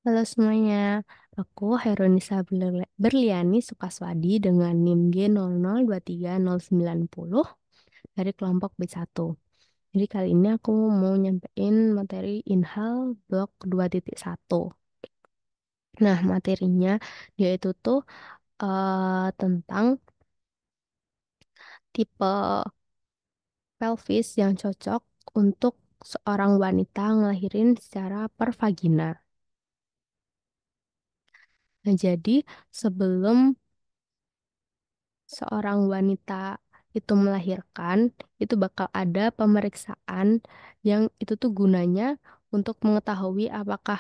Halo semuanya, aku Herunisa Berliani Sukaswadi dengan NIM G00230910 dari kelompok B1. Jadi kali ini aku mau nyampein materi Inhal blok 2.1. Nah, materinya dia itu tuh tentang tipe pelvis yang cocok untuk seorang wanita ngelahirin secara per vagina. Nah, jadi sebelum seorang wanita itu melahirkan, itu bakal ada pemeriksaan yang itu tuh gunanya untuk mengetahui apakah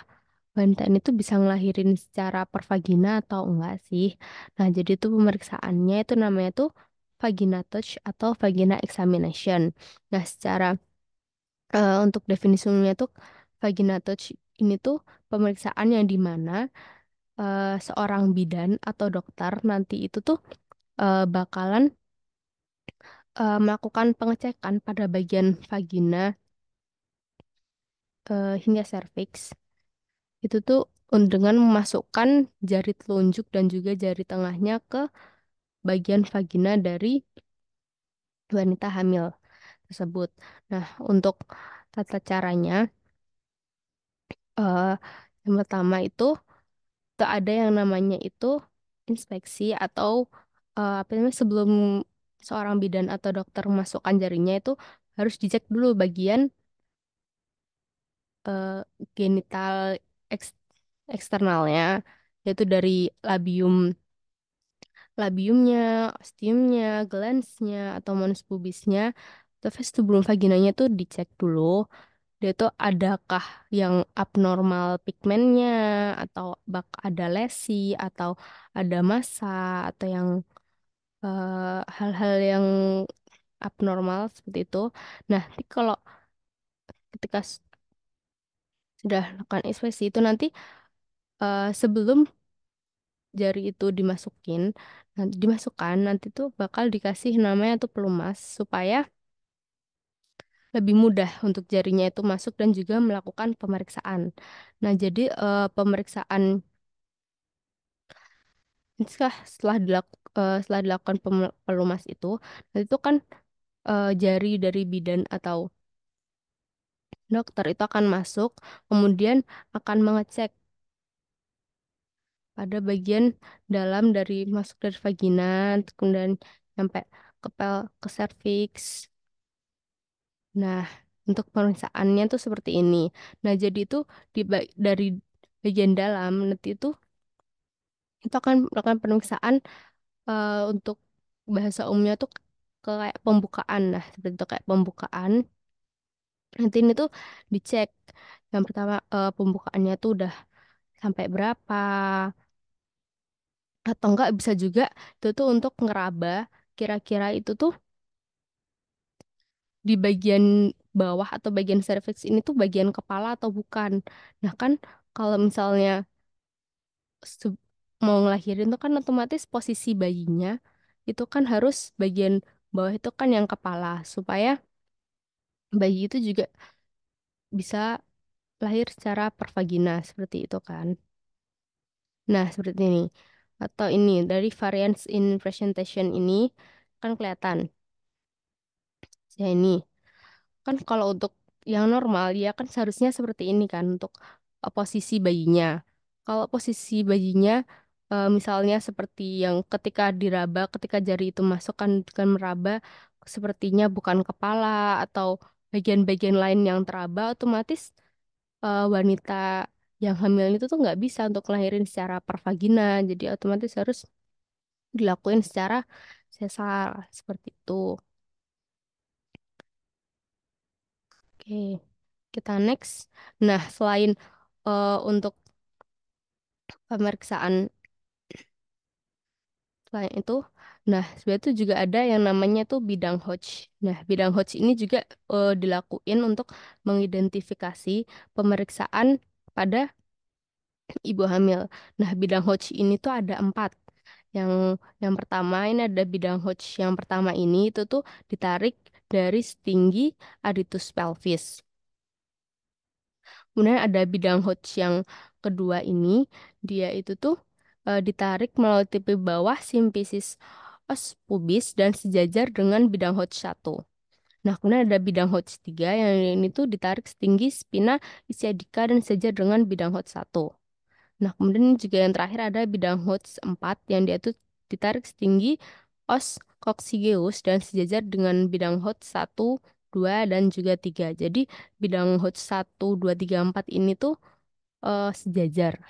wanita ini tuh bisa ngelahirin secara per vagina atau enggak sih. Nah, jadi tuh pemeriksaannya itu namanya tuh vagina touch atau vagina examination. Nah, secara untuk definisi umumnya tuh vagina touch ini tuh pemeriksaan yang dimana seorang bidan atau dokter nanti itu tuh bakalan melakukan pengecekan pada bagian vagina hingga serviks. Itu tuh dengan memasukkan jari telunjuk dan juga jari tengahnya ke bagian vagina dari wanita hamil tersebut. Nah, untuk tata caranya, eh, yang pertama itu tuh ada yang namanya itu inspeksi atau apa namanya sebelum seorang bidan atau dokter memasukkan jarinya itu harus dicek dulu bagian eh, genital eks- eksternalnya, yaitu dari labium, labiumnya, ostiumnya, glansnya, atau mons pubisnya, atau vestibulum vaginanya tuh dicek dulu. Dia tuh adakah yang abnormal pigmennya, atau ada lesi, atau ada massa, atau yang hal-hal yang abnormal seperti itu. Nah, nanti kalau ketika sudah lakukan inspeksi itu nanti sebelum jari itu dimasukkan nanti tuh bakal dikasih namanya tuh pelumas supaya lebih mudah untuk jarinya itu masuk dan juga melakukan pemeriksaan. Nah, jadi pemeriksaan setelah dilakukan pelumas itu nanti itu kan jari dari bidan atau dokter itu akan masuk kemudian akan mengecek pada bagian dalam dari masuk dari vagina kemudian sampai ke serviks. Nah, untuk pemeriksaannya tuh seperti ini. Nah, jadi itu dari bagian dalam nanti itu akan melakukan pemeriksaan untuk bahasa umumnya tuh kayak pembukaan. Nah, seperti itu kayak pembukaan. Nanti ini tuh dicek. Yang pertama pembukaannya tuh udah sampai berapa atau enggak bisa juga itu tuh untuk ngeraba kira-kira itu tuh di bagian bawah atau bagian serviks ini tuh bagian kepala atau bukan. Nah kan kalau misalnya se- mau ngelahirin tuh kan otomatis posisi bayinya itu kan harus bagian bawah itu kan yang kepala supaya bayi itu juga bisa lahir secara pervagina seperti itu kan. Nah, seperti ini. Atau ini dari variance in presentation ini kan kelihatan. Ya ini. Kan kalau untuk yang normal ya kan seharusnya seperti ini kan untuk posisi bayinya. Kalau posisi bayinya misalnya seperti yang ketika diraba, ketika jari itu masuk kan meraba sepertinya bukan kepala atau bagian-bagian lain yang teraba otomatis wanita yang hamil itu tuh nggak bisa untuk lahirin secara pervagina. Jadi otomatis harus dilakuin secara sesar seperti itu. Oke, kita next. Nah, selain untuk pemeriksaan selain itu, nah sebenarnya itu juga ada yang namanya tuh bidang Hodge. Nah, bidang Hodge ini juga dilakuin untuk mengidentifikasi pemeriksaan pada ibu hamil. Nah, bidang Hodge ini tuh ada 4. Yang yang pertama ini ada bidang Hodge. Yang pertama ini itu tuh ditarik dari setinggi adytus pelvis. Kemudian ada bidang Hodge yang kedua ini dia itu tuh ditarik melalui tipe bawah simfisis os pubis dan sejajar dengan bidang Hodge 1. Nah, kemudian ada bidang Hodge 3 yang ini tuh ditarik setinggi spina ischiadica dan sejajar dengan bidang Hodge 1. Nah, kemudian juga yang terakhir ada bidang Hodge 4 yang dia tuh ditarik setinggi os coccygeus dan sejajar dengan bidang Hodge 1, 2, dan juga 3. Jadi, bidang Hodge 1, 2, 3, 4 ini tuh sejajar.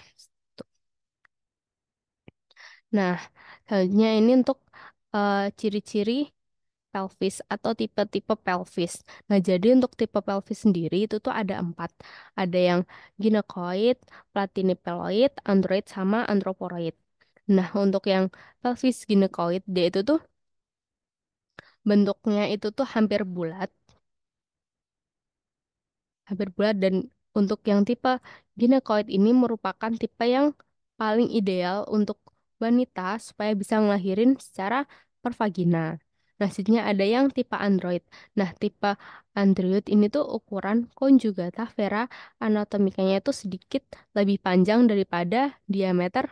Nah, selanjutnya ini untuk ciri-ciri pelvis atau tipe-tipe pelvis. Nah, jadi untuk tipe pelvis sendiri itu tuh ada empat. Ada yang ginecoid, platinipeloid, android, sama androporoid. Nah, untuk yang pelvis ginecoid, dia itu tuh bentuknya itu tuh hampir bulat dan untuk yang tipe ginecoid ini merupakan tipe yang paling ideal untuk wanita supaya bisa ngelahirin secara pervagina. Nah, selanjutnya ada yang tipe android. Nah, tipe android ini tuh ukuran konjugata vera anatomikanya itu sedikit lebih panjang daripada diameter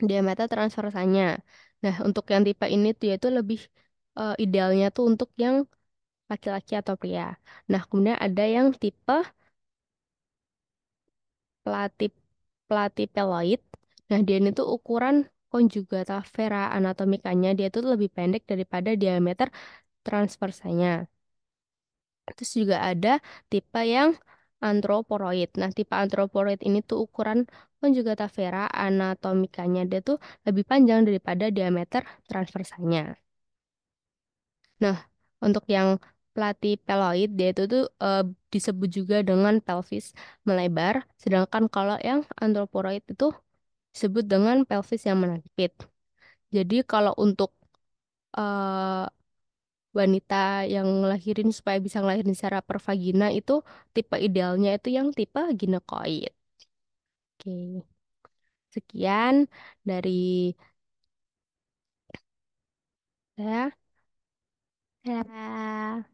diameter transversanya. Nah, untuk yang tipe ini tuh yaitu lebih idealnya tuh untuk yang laki-laki atau pria. Nah, kemudian ada yang tipe platip platypeloid. Nah, dia ini tuh ukuran conjugata vera anatomikanya dia tuh lebih pendek daripada diameter transversanya. Terus juga ada tipe yang anthroporoid. Nah, tipe anthroporoid ini tuh ukuran conjugata vera anatomikanya dia tuh lebih panjang daripada diameter transversanya. Nah, untuk yang platypeloid dia itu tuh disebut juga dengan pelvis melebar, sedangkan kalau yang anthroporoid itu disebut dengan pelvis yang menempit. Jadi kalau untuk eh, wanita yang ngelahirin supaya bisa ngelahirin secara pervagina itu tipe idealnya itu yang tipe ginekoid. Oke, sekian dari saya. Dadah.